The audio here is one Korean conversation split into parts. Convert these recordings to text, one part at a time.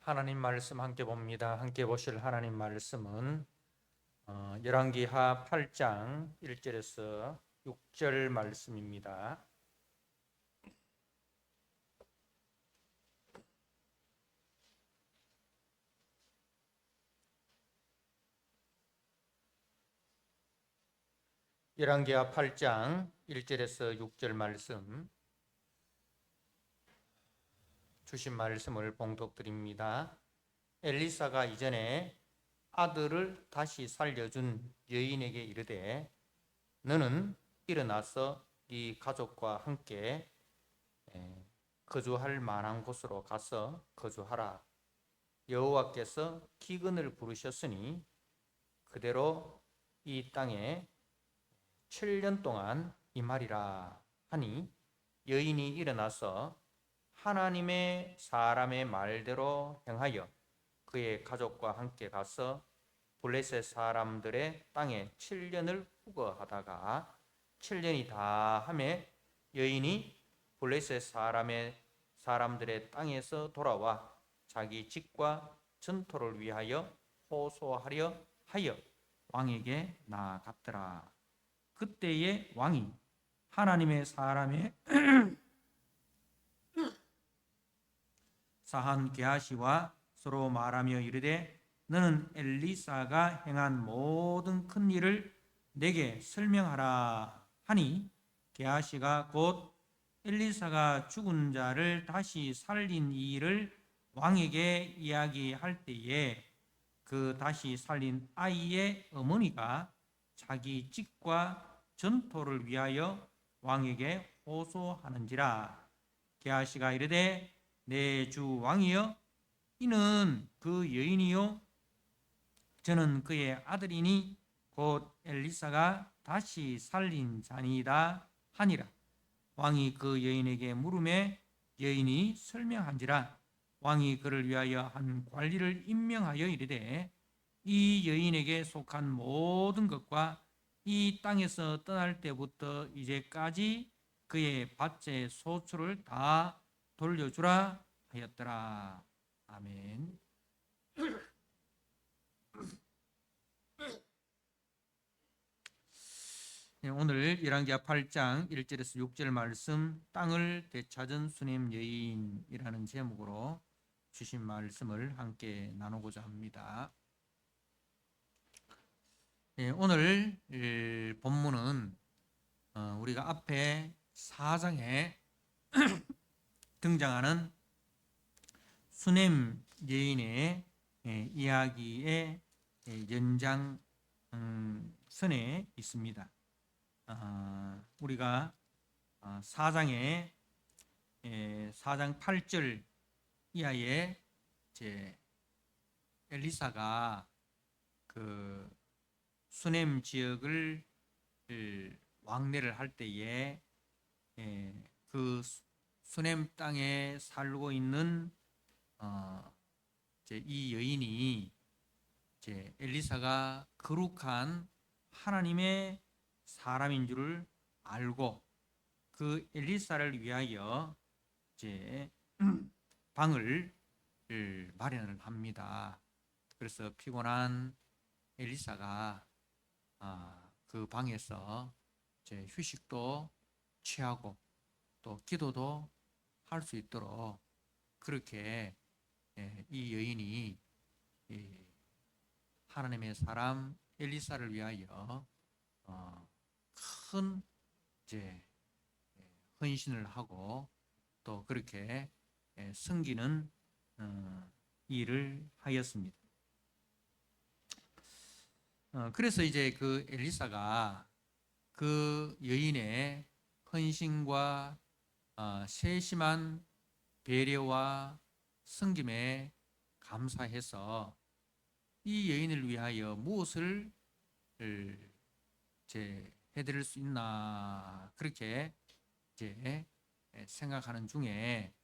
하나님 말씀 함께 봅니다. 함께 보실 하나님 말씀은 열왕기하 8장 1절에서 6절 말씀입니다. 열왕기하 8장 1절에서 6절 말씀 주신 말씀을 봉독드립니다. 엘리사가 이전에 아들을 다시 살려준 여인에게 이르되 너는 일어나서 네 가족과 함께 거주할 만한 곳으로 가서 거주하라. 여호와께서 기근을 부르셨으니 그대로 이 땅에 7년 동안 임하리라 하니 여인이 일어나서 하나님의 사람의 말대로 행하여 그의 가족과 함께 가서 블레셋 사람들의 땅에 7년을 후거하다가 7년이 다함에 여인이 블레셋 사람들의 땅에서 돌아와 자기 집과 전토를 위하여 호소하려 하여 왕에게 나아갔더라. 그때의 왕이 하나님의 사람의 사한 게하시와 서로 말하며 이르되 너는 엘리사가 행한 모든 큰 일을 내게 설명하라 하니 게하시가 곧 엘리사가 죽은 자를 다시 살린 이 일을 왕에게 이야기할 때에 그 다시 살린 아이의 어머니가 자기 집과 전토를 위하여 왕에게 호소하는지라. 게하시가 이르되 내 주 왕이여 이는 그 여인이요 저는 그의 아들이니 곧 엘리사가 다시 살린 자니이다 하니라. 왕이 그 여인에게 물으매 여인이 설명한지라. 왕이 그를 위하여 한 관리를 임명하여 이르되 이 여인에게 속한 모든 것과 이 땅에서 떠날 때부터 이제까지 그의 밭의 소출을 다 돌려주라 하였더라. 아멘. 오늘 열왕기하 8장 1절에서 6절 말씀 땅을 되찾은 수냄 여인이라는 제목으로 주신 말씀을 함께 나누고자 합니다. 오늘 본문은 우리가 앞에 4장에 등장하는 수냄 여인의 이야기의 연장선에 있습니다. 우리가 4장 8절 이하에 엘리사가 그 수냄 지역을 왕래를 할 때에 그 수냄 땅에 살고 있는 이 여인이 엘리사가 거룩한 하나님의 사람인 줄을 알고 그 엘리사를 위하여 방을 마련을 합니다. 그래서 피곤한 엘리사가 그 방에서 휴식도 취하고 또 기도도 할 수 있도록 그렇게 이 여인이 하나님의 사람 엘리사를 위하여 큰 헌신을 하고 또 그렇게 섬기는 일을 하였습니다. 그래서 그 엘리사가 그 여인의 헌신과 세심한 배려와 섬김에 감사해서 이 여인을 위하여 무엇을 해드릴 수 있나 그렇게 생각하는 중에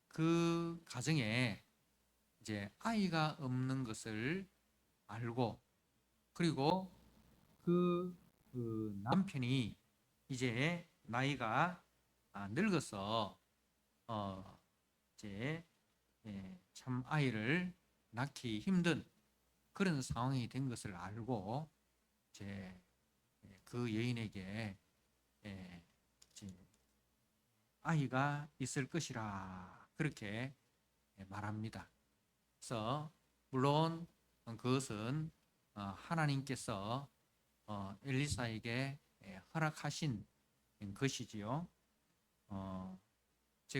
그 가정에 아이가 없는 것을 알고 그리고 그 남편이 이제 나이가 늙어서 참 아이를 낳기 힘든 그런 상황이 된 것을 알고 이제 그 여인에게 이제 아이가 있을 것이라 그렇게 말합니다. 그래서 물론 그것은 하나님께서 엘리사에게 허락하신 것이지요.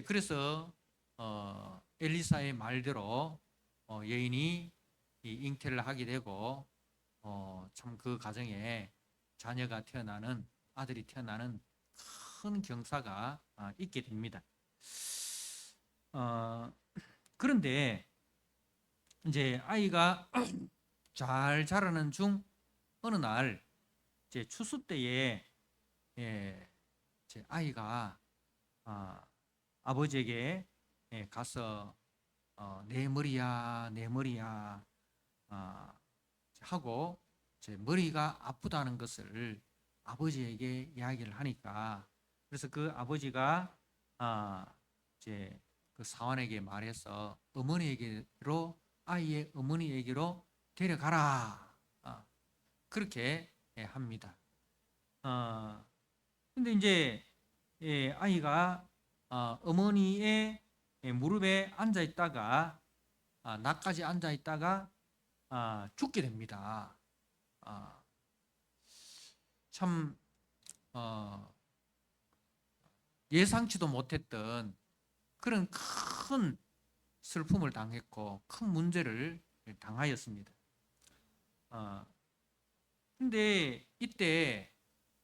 그래서 엘리사의 말대로 여인이 이 잉태를 하게 되고 참 그 가정에 자녀가 태어나는 아들이 태어나는 큰 경사가 있게 됩니다. 그런데 이제 아이가 잘 자라는 중 어느 날 이제 추수 때에 이제 아이가 아버지에게 가서 내 머리야 내 머리야 하고 제 머리가 아프다는 것을 아버지에게 이야기를 하니까 그래서 그 아버지가 이제 그 사환에게 말해서 어머니에게로 아이의 어머니에게로 데려가라 그렇게 합니다. 근데 이제 아이가 어머니의 무릎에 앉아 있다가 나까지 앉아 있다가 죽게 됩니다. 참 예상치도 못했던 그런 큰 슬픔을 당했고 큰 문제를 당하였습니다. 근데 이때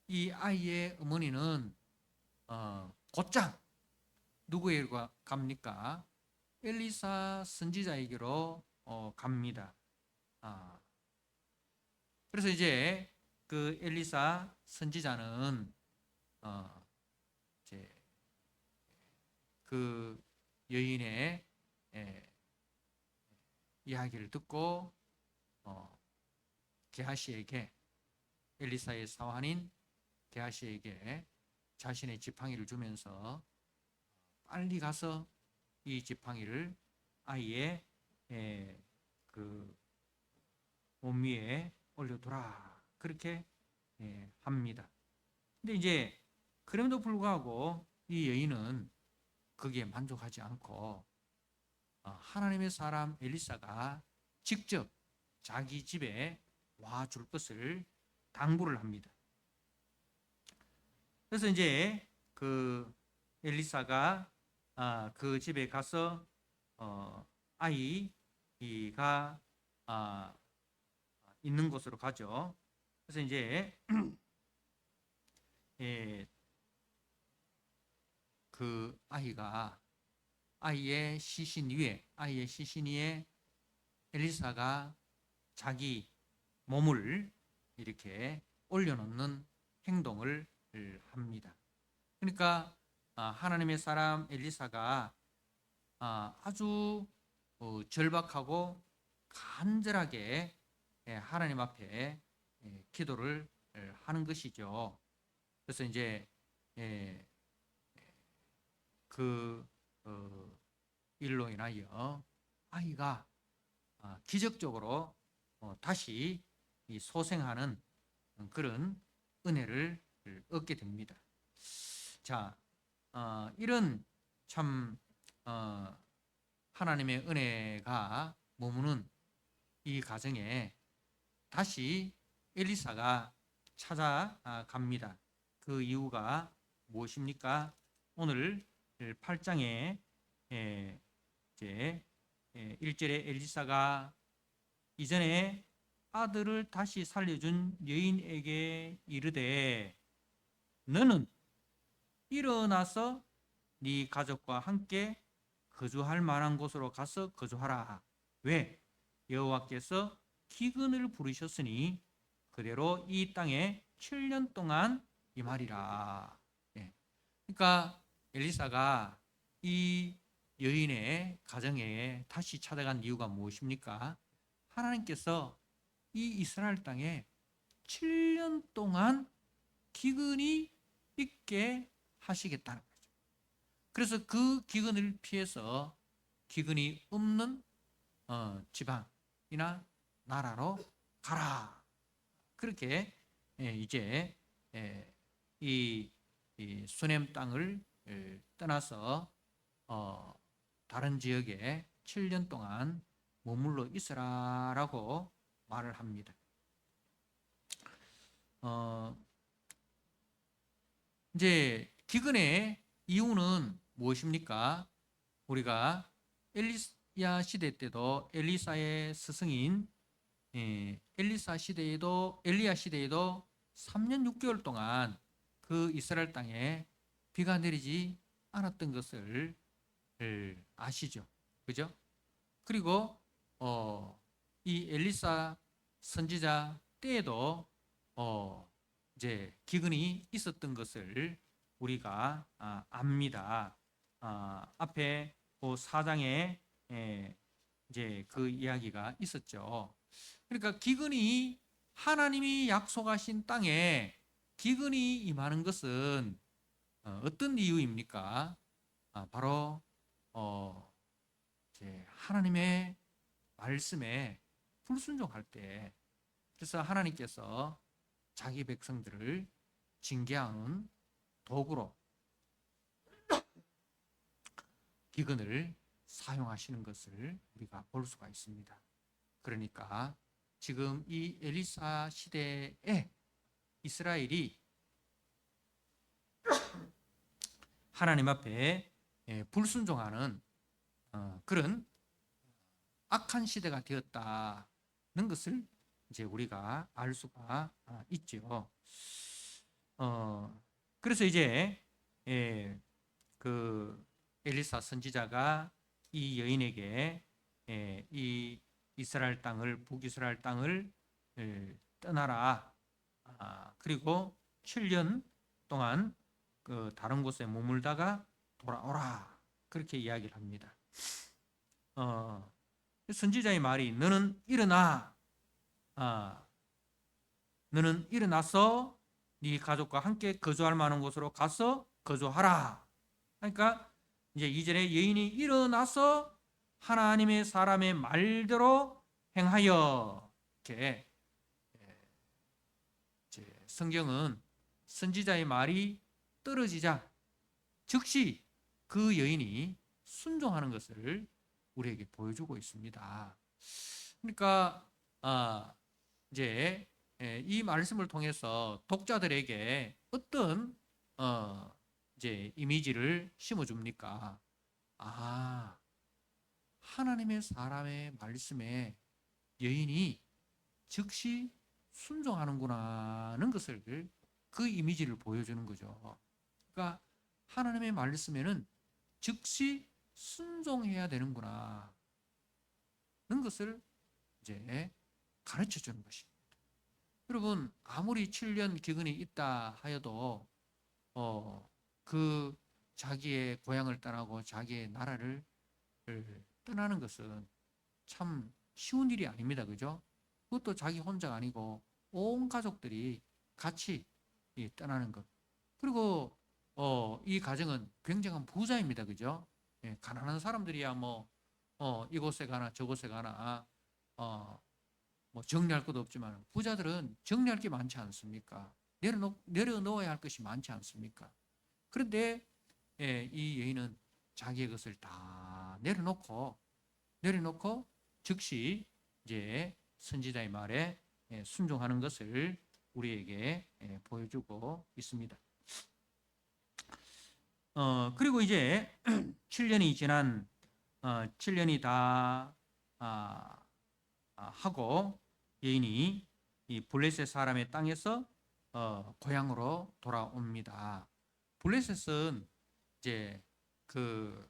이 아이의 어머니는 곧장 누구에게 갑니까? 엘리사 선지자에게로 갑니다. 그래서 이제 그 엘리사 선지자는 이제 그 여인의 이야기를 듣고 게하시에게 엘리사의 사환인 게하시에게 자신의 지팡이를 주면서 빨리 가서 이 지팡이를 아이의 그 몸 위에 올려두라 그렇게 합니다. 근데 이제 그럼에도 불구하고 이 여인은 거기에 만족하지 않고 하나님의 사람 엘리사가 직접 자기 집에 와줄 것을 당부를 합니다. 그래서 이제 그 엘리사가 그 집에 가서 아이가 있는 곳으로 가죠. 그래서 이제 그 아이가 아이의 시신 위에 엘리사가 자기 몸을 이렇게 올려놓는 행동을 합니다. 그러니까 하나님의 사람 엘리사가 아주 절박하고 간절하게 하나님 앞에 기도를 하는 것이죠. 그래서 이제 그 일로 인하여 아이가 기적적으로 다시 소생하는 그런 은혜를 얻게 됩니다. 자, 이런 참 하나님의 은혜가 머무는 이 가정에 다시 엘리사가 찾아갑니다. 그 이유가 무엇입니까? 오늘 8장에 이제 1절에 엘리사가 이전에 아들을 다시 살려준 여인에게 이르되 너는 일어나서 네 가족과 함께 거주할 만한 곳으로 가서 거주하라. 왜? 여호와께서 기근을 부르셨으니 그대로 이 땅에 7년 동안 임하리라. 그러니까 엘리사가 이 여인의 가정에 다시 찾아간 이유가 무엇입니까? 하나님께서 이 이스라엘 땅에 7년 동안 기근이 있게 하시겠다는 거죠. 그래서 그 기근을 피해서 기근이 없는 지방이나 나라로 가라. 그렇게 이제 이 수넴 땅을 떠나서 다른 지역에 7년 동안 머물러 있으라라고 말을 합니다. 이제 기근의 이유는 무엇입니까? 우리가 엘리야 시대 때도 엘리사의 스승인 엘리야 시대에도 3년 6개월 동안 그 이스라엘 땅에 비가 내리지 않았던 것을 아시죠? 그죠? 그리고 이 엘리사 선지자 때에도 이제 기근이 있었던 것을 우리가 압니다. 앞에 그 4장에 이제 그 이야기가 있었죠. 그러니까 기근이 하나님이 약속하신 땅에 기근이 임하는 것은 어떤 이유입니까? 바로 이제 하나님의 말씀에 불순종할 때, 그래서 하나님께서 자기 백성들을 징계하는 도구로 기근을 사용하시는 것을 우리가 볼 수가 있습니다. 그러니까 지금 이 엘리사 시대에 이스라엘이 하나님 앞에 불순종하는 그런 악한 시대가 되었다는 것을 이제 우리가 알 수가 있죠. 그래서 이제 그 엘리사 선지자가 이 여인에게 이 이스라엘 땅을 북이스라엘 땅을 떠나라. 그리고 7년 동안 그 다른 곳에 머물다가 돌아오라. 그렇게 이야기를 합니다. 선지자의 말이 너는 일어나. 너는 일어나서 네 가족과 함께 거주할 만한 곳으로 가서 거주하라. 그러니까 이제 이전에 여인이 일어나서 하나님의 사람의 말대로 행하여, 이렇게 성경은 선지자의 말이 떨어지자 즉시 그 여인이 순종하는 것을 우리에게 보여주고 있습니다. 그러니까 이제 이 말씀을 통해서 독자들에게 어떤 이제 이미지를 심어줍니까? 하나님의 사람의 말씀에 여인이 즉시 순종하는구나는 것을, 그 이미지를 보여주는 거죠. 그러니까 하나님의 말씀에는 즉시 순종해야 되는구나 는 것을 이제 가르쳐 주는 것입니다. 여러분, 아무리 7년 기근이 있다 하여도 그 자기의 고향을 떠나고 자기의 나라를 떠나는 것은 참 쉬운 일이 아닙니다. 그죠? 그것도 자기 혼자가 아니고 온 가족들이 같이 떠나는 것. 그리고 이 가정은 굉장한 부자입니다. 그죠? 가난한 사람들이야 뭐 이곳에 가나 저곳에 가나 뭐 정리할 것도 없지만 부자들은 정리할 게 많지 않습니까? 내려놓아야 할 것이 많지 않습니까? 그런데 이 여인은 자기의 것을 다 내려놓고 즉시 이제 선지자의 말에 순종하는 것을 우리에게 보여주고 있습니다. 그리고 이제 7년이 지난 7년이 다 하고 여인이 이 블레셋 사람의 땅에서 고향으로 돌아옵니다. 블레셋은 이제 그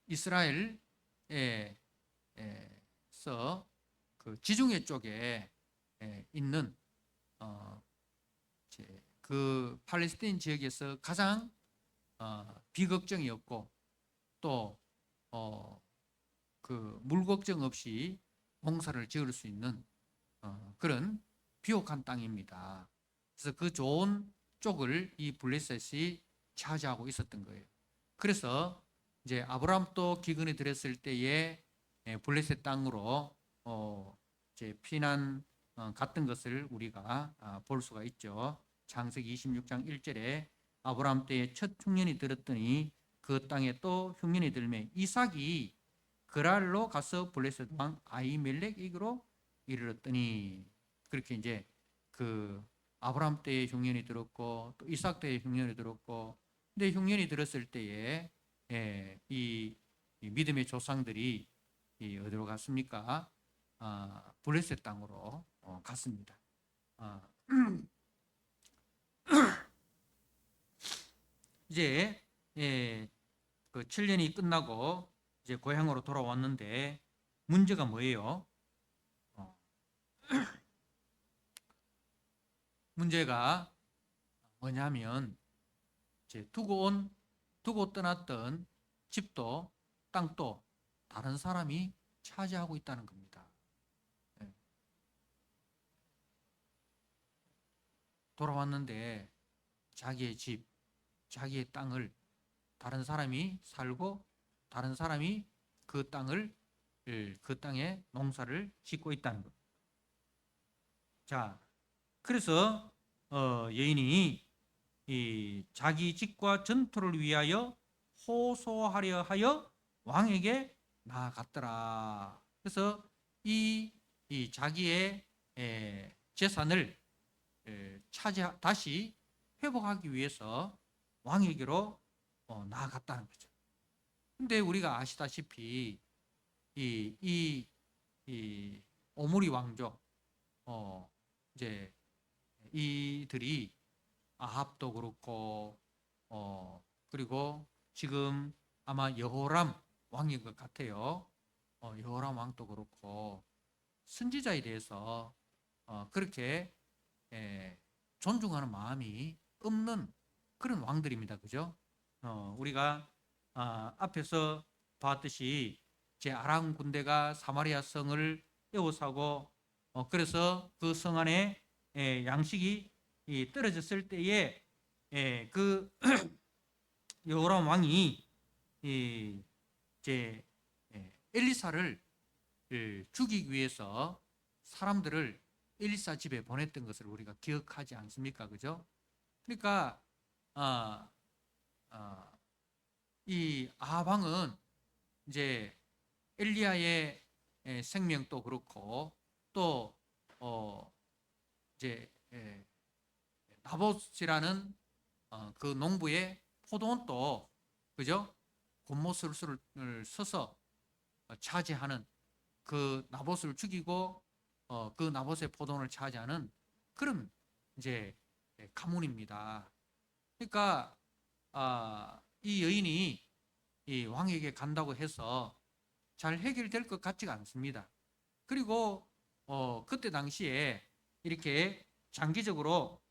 이스라엘에서 그 지중해 쪽에 있는 그 팔레스타인 지역에서 가장 비걱정이 없고 또 그 물 걱정 없이 농사를 지을 수 있는 그런 비옥한 땅입니다. 그래서 그 좋은 쪽을 이 블레셋이 차지하고 있었던 거예요. 그래서 이제 아브라함도 기근이 들었을 때에 블레셋 땅으로 이제 피난 갔던 것을 우리가 볼 수가 있죠. 창세기 26장 1절에 아브라함 때에 첫 흉년이 들었더니 그 땅에 또 흉년이 들매 이삭이 그랄로 가서 블레셋 왕 아히멜렉에게로 이르렀더니, 그렇게 이제 그 아브라함 때에 흉년이 들었고 또 이삭 때에 흉년이 들었고, 근데 흉년이 들었을 때에 이 믿음의 조상들이 어디로 갔습니까? 블레셋 땅으로 갔습니다. 이제 그 7년이 끝나고 이제 고향으로 돌아왔는데 문제가 뭐예요? 문제가 뭐냐면 이제 두고 떠났던 집도 땅도 다른 사람이 차지하고 있다는 겁니다. 돌아왔는데 자기의 집, 자기의 땅을 다른 사람이 살고 다른 사람이 그 땅에 농사를 짓고 있다는 것. 자, 그래서 여인이 이 자기 집과 전투를 위하여 호소하려 하여 왕에게 나아갔더라. 그래서 이 자기의 재산을 다시 회복하기 위해서 왕에게로 나아갔다는 거죠. 근데 우리가 아시다시피 이 오므리 왕족 이제 이들이 아합도 그렇고 그리고 지금 아마 여호람 왕인 것 같아요. 여호람 왕도 그렇고 선지자에 대해서 그렇게 존중하는 마음이 없는 그런 왕들입니다. 그죠? 우리가 앞에서 봤듯이 제 아람 군대가 사마리아 성을 에워싸고 그래서 그 성 안에 양식이 떨어졌을 때에 그 여호람 왕이 이제 엘리사를 죽이기 위해서 사람들을 엘리사 집에 보냈던 것을 우리가 기억하지 않습니까? 그죠? 그러니까 이 아합 왕은 이제 엘리야의 생명도 그렇고 또 이제 나봇이라는 그 농부의 포도원도 그죠? 곤모술수를 써서 차지하는 그 나봇을 죽이고 그 나봇의 포도원을 차지하는 그런 이제 가문입니다. 그러니까 이 여인이 이 왕에게 간다고 해서 잘 해결될 것 같지가 않습니다. 그리고 그때 당시에 이렇게 장기적으로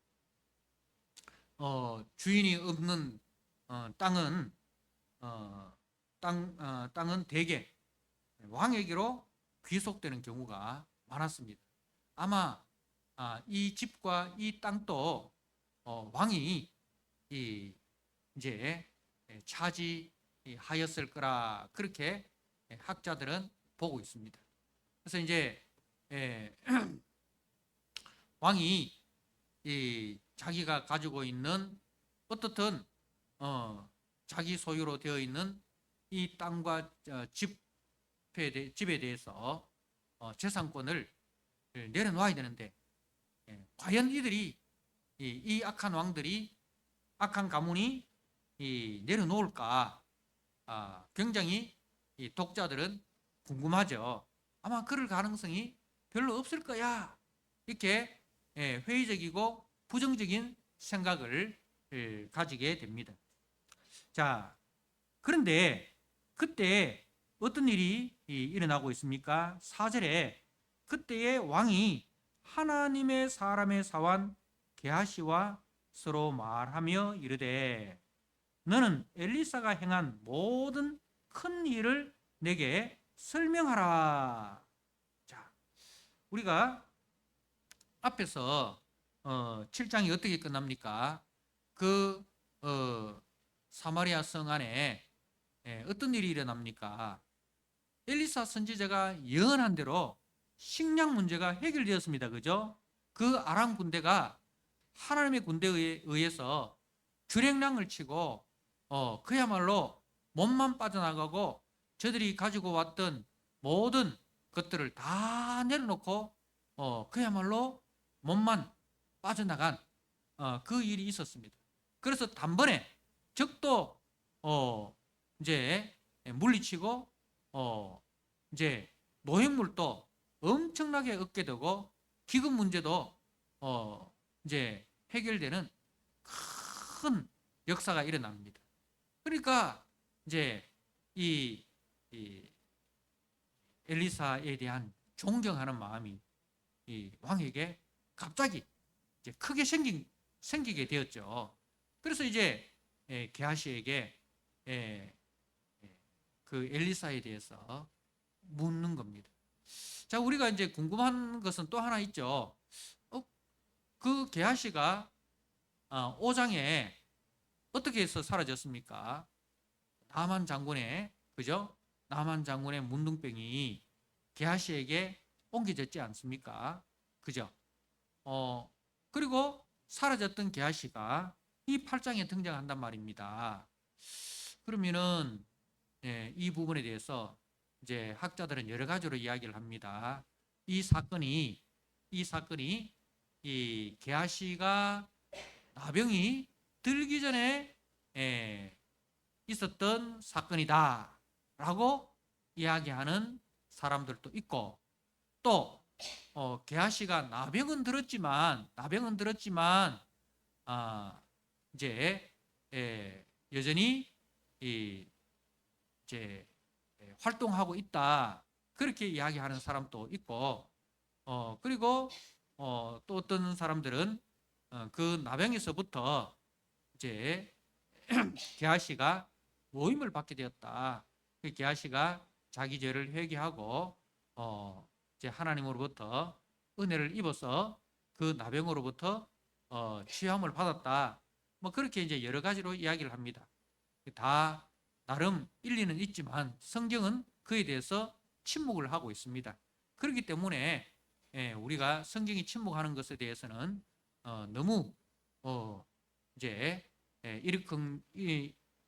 주인이 없는 땅은 땅은 대개 왕에게로 귀속되는 경우가 많았습니다. 아마 이 집과 이 땅도 왕이 이제 차지하였을 거라 그렇게 학자들은 보고 있습니다. 그래서 이제 왕이 자기가 가지고 있는 어떻든 자기 소유로 되어 있는 이 땅과 집에 대해서 재산권을 내려놓아야 되는데 과연 이들이 이 악한 왕들이 악한 가문이 내려놓을까 굉장히 독자들은 궁금하죠. 아마 그럴 가능성이 별로 없을 거야. 이렇게 회의적이고 부정적인 생각을 가지게 됩니다. 자, 그런데 그때 어떤 일이 일어나고 있습니까? 4절에 그때의 왕이 하나님의 사람의 사환 게하시와 서로 말하며 이르되 너는 엘리사가 행한 모든 큰 일을 내게 설명하라. 자, 우리가 앞에서 7장이 어떻게 끝납니까? 그 사마리아 성 안에 어떤 일이 일어납니까? 엘리사 선지자가 예언한 대로 식량 문제가 해결되었습니다. 그죠? 그 아람 군대가 하나님의 군대에 의해서 주랭랑을 치고 그야말로 몸만 빠져나가고 저들이 가지고 왔던 모든 것들을 다 내려놓고 그야말로 몸만 빠져나간 그 일이 있었습니다. 그래서 단번에 적도 이제 물리치고 이제 노획물도 엄청나게 얻게 되고 기금 문제도 이제 해결되는 큰 역사가 일어납니다. 그러니까 이제 이 엘리사에 대한 존경하는 마음이 이 왕에게 갑자기 이제 크게 생기게 되었죠. 그래서 이제 게하시에게 그 엘리사에 대해서 묻는 겁니다. 자, 우리가 이제 궁금한 것은 또 하나 있죠. 그 게하시가 5장에 어떻게 해서 사라졌습니까? 나만 장군의, 그죠? 나만 장군의 문둥병이 게하시에게 옮겨졌지 않습니까? 그죠? 그리고 사라졌던 게하시가 이 8장에 등장한단 말입니다. 그러면은 이 부분에 대해서 이제 학자들은 여러 가지로 이야기를 합니다. 이 사건이 이 게하시가 나병이 들기 전에 있었던 사건이다라고 이야기하는 사람들도 있고, 또 게하시가 나병은 들었지만 이제 여전히 이제 활동하고 있다, 그렇게 이야기하는 사람도 있고, 그리고 또 어떤 사람들은 그 나병에서부터 이제 게하시가 모임을 받게 되었다. 게하시가 자기 죄를 회개하고 이제 하나님으로부터 은혜를 입어서 그 나병으로부터 치유함을 받았다. 뭐 그렇게 이제 여러 가지로 이야기를 합니다. 다 나름 일리는 있지만 성경은 그에 대해서 침묵을 하고 있습니다. 그렇기 때문에 우리가 성경이 침묵하는 것에 대해서는 너무 이제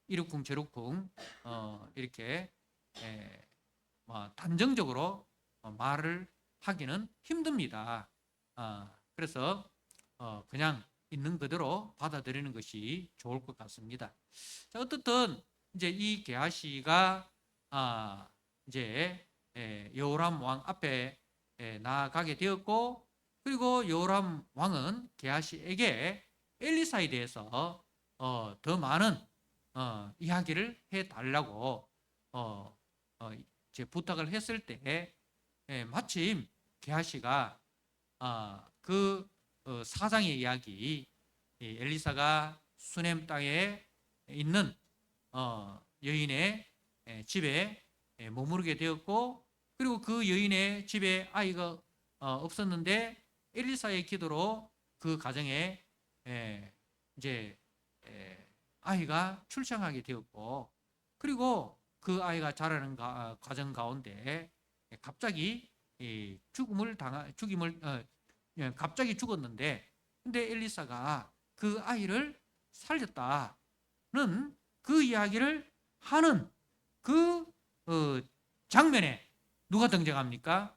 이르쿵저르쿵 이렇게 단정적으로 말을 하기는 힘듭니다. 그래서 그냥 있는 그대로 받아들이는 것이 좋을 것 같습니다. 자, 어떻든 이제 이 게하시가 이제 여호람 왕 앞에 나아가게 되었고, 그리고 여호람 왕은 게하시에게 엘리사에 대해서 더 많은 이야기를 해달라고 이제 부탁을 했을 때 마침 게하시가 그 사장의 이야기, 엘리사가 수넴 땅에 있는 여인의 집에 머무르게 되었고, 그리고 그 여인의 집에 아이가 없었는데 엘리사의 기도로 그 가정에 이제 아이가 출생하게 되었고, 그리고 그 아이가 자라는 과정 가운데 갑자기 갑자기 죽었는데, 근데 엘리사가 그 아이를 살렸다는 그 이야기를 하는 그 장면에 누가 등장합니까?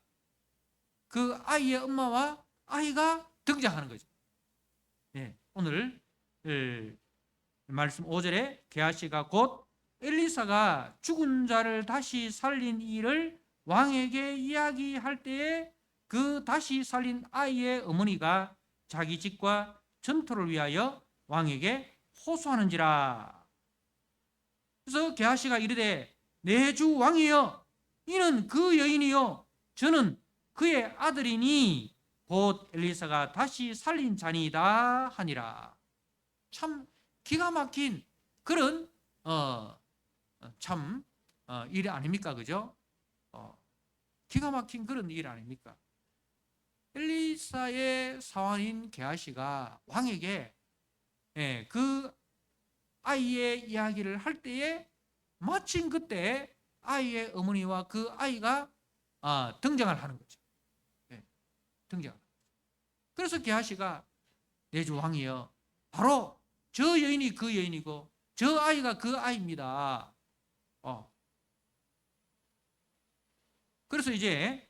그 아이의 엄마와 아이가 등장하는 거죠. 오늘 말씀 5절에 게하시가 곧 엘리사가 죽은 자를 다시 살린 일을 왕에게 이야기할 때에 그 다시 살린 아이의 어머니가 자기 집과 전토를 위하여 왕에게 호소하는지라. 그래서 게하시가 이르되 내 주 왕이여, 이는 그 여인이요 저는 그의 아들이니 곧 엘리사가 다시 살린 자니이다 하니라. 참 기가 막힌 그런 참 일 아닙니까? 그죠? 기가 막힌 그런 일 아닙니까? 엘리사의 사환인 게하시가 왕에게 그 아이의 이야기를 할 때에 마침 그때 아이의 어머니와 그 아이가 등장을 하는 거죠. 예, 등장. 그래서 게하시가 내 주 왕이여, 바로 저 여인이 그 여인이고 저 아이가 그 아이입니다. 그래서 이제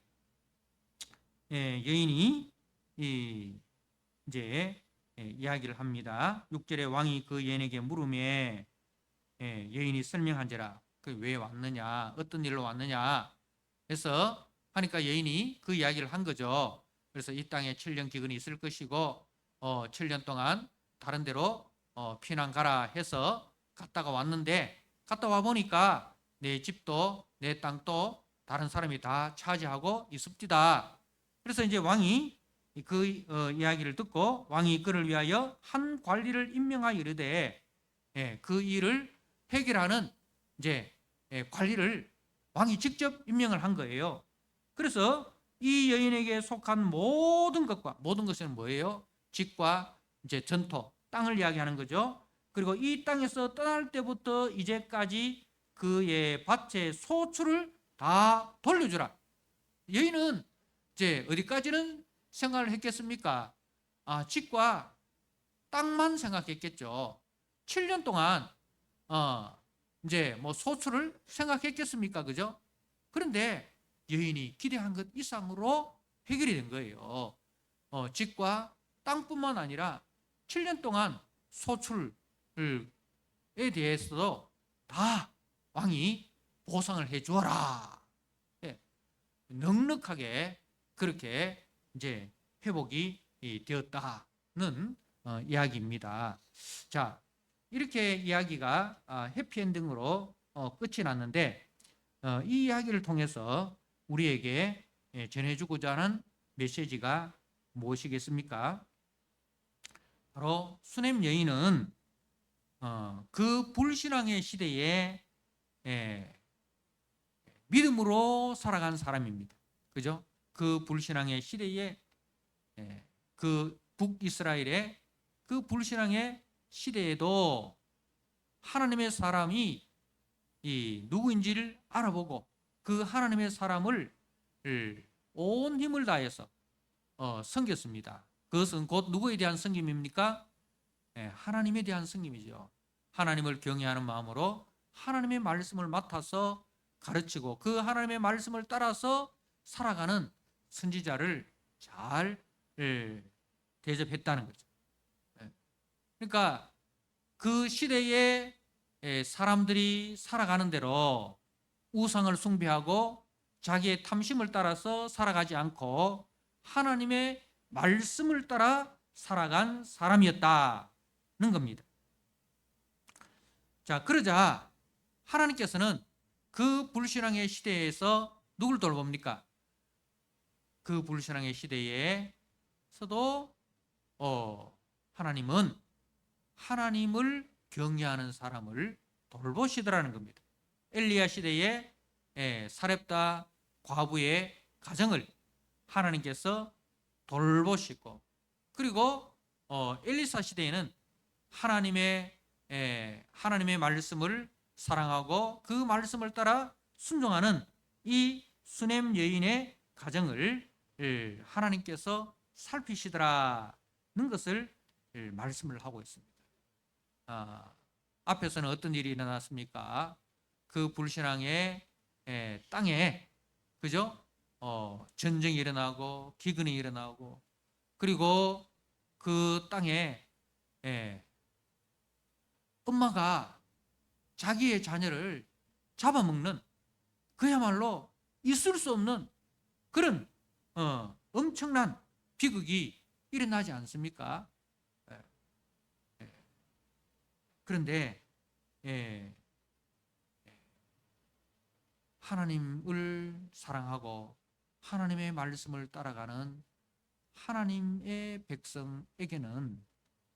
여인이 이제 이야기를 합니다. 6절에 왕이 그 여인에게 물으매 여인이 설명한지라. 그 왜 왔느냐, 어떤 일로 왔느냐 해서 하니까 여인이 그 이야기를 한 거죠. 그래서 이 땅에 7년 기근이 있을 것이고 7년 동안 다른 데로 피난 가라 해서 갔다가 왔는데, 갔다 와 보니까 내 집도 내 땅도 다른 사람이 다 차지하고 있습니다. 그래서 이제 왕이 그 이야기를 듣고 왕이 그를 위하여 한 관리를 임명하여 이르되 그 일을 해결하는 이제 관리를 왕이 직접 임명을 한 거예요. 그래서 이 여인에게 속한 모든 것과, 모든 것은 뭐예요? 집과 이제 전토, 땅을 이야기하는 거죠. 그리고 이 땅에서 떠날 때부터 이제까지 그의 밭의 소출을 다 돌려주라. 여인은 이제 어디까지는 생각을 했겠습니까? 집과 땅만 생각했겠죠. 7년 동안 이제 뭐 소출을 생각했겠습니까? 그죠? 그런데 여인이 기대한 것 이상으로 해결이 된 거예요. 집과 땅뿐만 아니라 7년 동안 소출에 대해서도 다 왕이 보상을 해 주어라. 넉넉하게 그렇게 이제 회복이 되었다는 이야기입니다. 자, 이렇게 이야기가 해피엔딩으로 끝이 났는데 이 이야기를 통해서 우리에게 전해주고자 하는 메시지가 무엇이겠습니까? 바로 수넴 여인은 그 불신앙의 시대에 믿음으로 살아간 사람입니다. 그죠? 그 불신앙의 시대에 그 북이스라엘의 그 불신앙의 시대에도 하나님의 사람이 누구인지를 알아보고 그 하나님의 사람을 온 힘을 다해서 섬겼습니다. 그것은 곧 누구에 대한 섬김입니까? 하나님에 대한 섬김이죠. 하나님을 경외하는 마음으로 하나님의 말씀을 맡아서 가르치고 그 하나님의 말씀을 따라서 살아가는 선지자를 잘 대접했다는 거죠. 그러니까 그 시대에 사람들이 살아가는 대로 우상을 숭배하고 자기의 탐심을 따라서 살아가지 않고 하나님의 말씀을 따라 살아간 사람이었다는 겁니다. 자, 그러자 하나님께서는 그 불신앙의 시대에서 누굴 돌봅니까? 그 불신앙의 시대에서도 하나님은 하나님을 경외하는 사람을 돌보시더라는 겁니다. 엘리야 시대에 사렙다 과부의 가정을 하나님께서 돌보시고, 그리고 엘리사 시대에는 하나님의 말씀을 사랑하고 그 말씀을 따라 순종하는 이 수넴 여인의 가정을 하나님께서 살피시더라는 것을 말씀을 하고 있습니다. 앞에서는 어떤 일이 일어났습니까? 그 불신앙의 땅에, 그죠? 전쟁이 일어나고 기근이 일어나고, 그리고 그 땅에 엄마가 자기의 자녀를 잡아먹는, 그야말로 있을 수 없는 그런 엄청난 비극이 일어나지 않습니까? 그런데 하나님을 사랑하고 하나님의 말씀을 따라가는 하나님의 백성에게는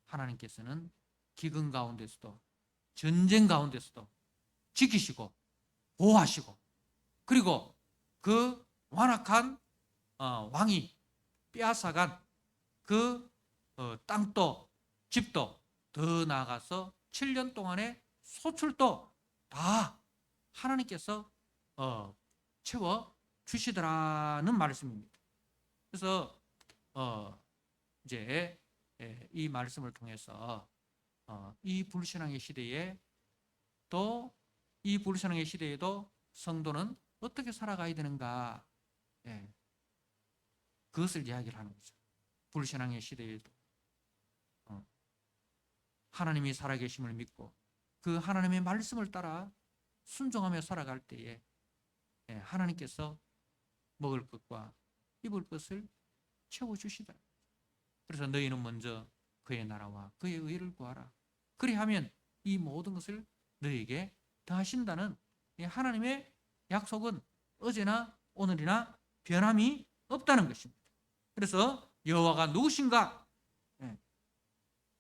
하나님께서는 기근 가운데서도 전쟁 가운데서도 지키시고 보호하시고, 그리고 그 완악한 왕이 빼앗아간 그 땅도 집도, 더 나아가서 7년 동안의 소출도 다 하나님께서 채워 주시더라는 말씀입니다. 그래서 이제 이 말씀을 통해서 이 불신앙의 시대에 또 이 불신앙의 시대에도 성도는 어떻게 살아가야 되는가, 그것을 이야기를 하는 거죠. 불신앙의 시대에도 하나님이 살아계심을 믿고 그 하나님의 말씀을 따라 순종하며 살아갈 때에 하나님께서 먹을 것과 입을 것을 채워주시다. 그래서 너희는 먼저 그의 나라와 그의 의를 구하라. 그리하면 이 모든 것을 너희에게 더하신다는 하나님의 약속은 어제나 오늘이나 변함이 없다는 것입니다. 그래서 여호와가 누구신가?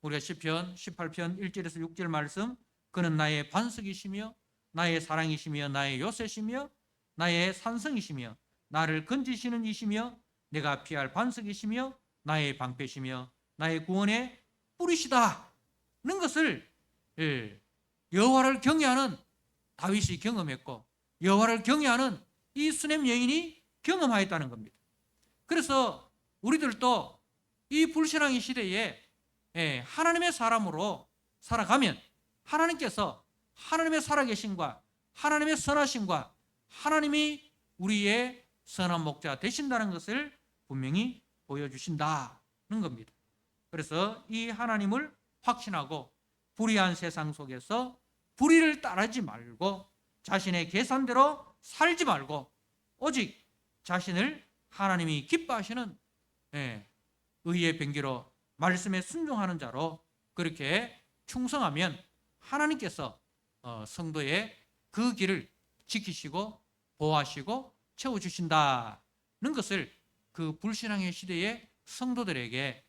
우리가 시편 18편 1절에서 6절 말씀, 그는 나의 반석이시며 나의 사랑이시며 나의 요새시며 나의 산성이시며 나를 건지시는 이시며 내가 피할 반석이시며 나의 방패시며 나의 구원의 뿌리시다는 것을 여호와를 경외하는 다윗이 경험했고 여호와를 경외하는 이 수넴 여인이 경험하였다는 겁니다. 그래서 우리들도 이 불신앙의 시대에 하나님의 사람으로 살아가면 하나님께서 하나님의 살아계심과 하나님의 선하심과 하나님이 우리의 선한 목자 되신다는 것을 분명히 보여주신다는 겁니다. 그래서 이 하나님을 확신하고 불의한 세상 속에서 불의를 따르지 말고 자신의 계산대로 살지 말고 오직 자신을 하나님이 기뻐하시는 의의 병기로 말씀에 순종하는 자로 그렇게 충성하면 하나님께서 성도의 그 길을 지키시고 보호하시고 채워주신다는 것을 그 불신앙의 시대의 성도들에게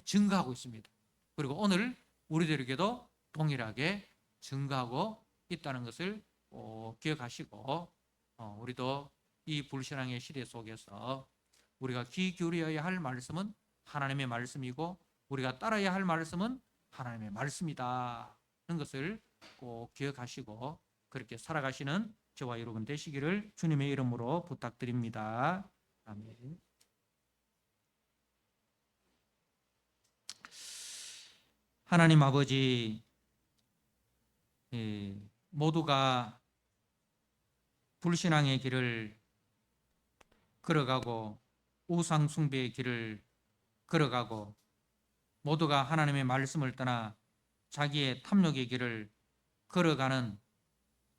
증거하고 있습니다. 그리고 오늘 우리들에게도 동일하게 증거하고 있다는 것을 기억하시고 우리도 이 불신앙의 시대 속에서 우리가 귀 기울여야 할 말씀은 하나님의 말씀이고 우리가 따라야 할 말씀은 하나님의 말씀이다는 것을 꼭 기억하시고 그렇게 살아가시는 저와 여러분 되시기를 주님의 이름으로 부탁드립니다. 아멘. 하나님 아버지, 모두가 불신앙의 길을 걸어가고 우상 숭배의 길을 걸어가고 모두가 하나님의 말씀을 떠나 자기의 탐욕의 길을 걸어가는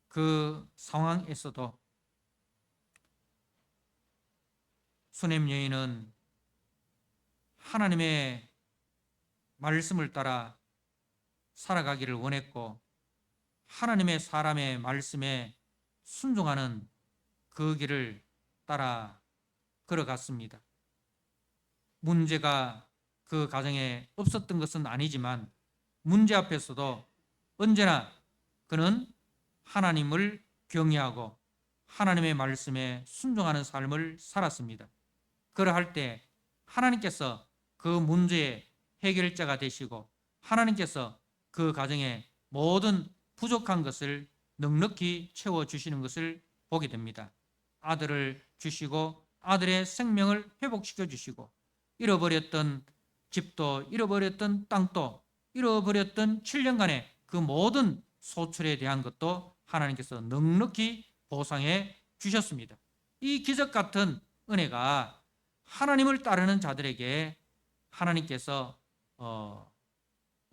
그 상황에서도 수넴 여인은 하나님의 말씀을 따라 살아가기를 원했고 하나님의 사람의 말씀에 순종하는 그 길을 따라 걸어갔습니다. 문제가 그 가정에 없었던 것은 아니지만 문제 앞에서도 언제나 그는 하나님을 경외하고 하나님의 말씀에 순종하는 삶을 살았습니다. 그러할 때 하나님께서 그 문제의 해결자가 되시고 하나님께서 그 가정의 모든 부족한 것을 넉넉히 채워주시는 것을 보게 됩니다. 아들을 주시고 아들의 생명을 회복시켜 주시고 잃어버렸던 집도 잃어버렸던 땅도 잃어버렸던 7년간의 그 모든 소출에 대한 것도 하나님께서 넉넉히 보상해 주셨습니다. 이 기적 같은 은혜가 하나님을 따르는 자들에게 하나님께서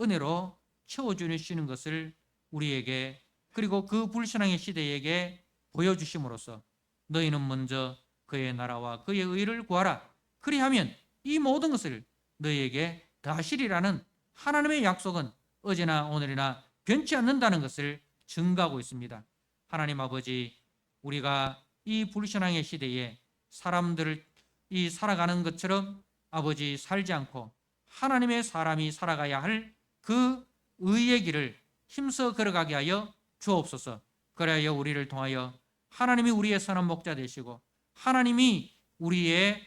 은혜로 채워주시는 것을 우리에게 그리고 그 불신앙의 시대에게 보여주심으로써 너희는 먼저 그의 나라와 그의 의를 구하라. 그리하면 이 모든 것을 너희에게 더하시리라는 하나님의 약속은 어제나 오늘이나 변치 않는다는 것을 증거하고 있습니다. 하나님 아버지, 우리가 이 불신앙의 시대에 사람들을 이 살아가는 것처럼 아버지 살지 않고 하나님의 사람이 살아가야 할 그 의의 길을 힘써 걸어가게 하여 주옵소서. 그래야 우리를 통하여 하나님이 우리의 선한 목자 되시고 하나님이 우리의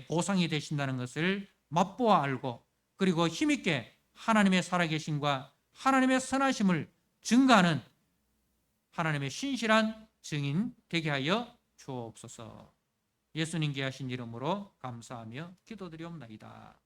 보상이 되신다는 것을 맛보아 알고 그리고 힘있게 하나님의 살아계심과 하나님의 선하심을 증거하는 하나님의 신실한 증인 되게 하여 주옵소서. 예수님께 하신 이름으로 감사하며 기도드리옵나이다.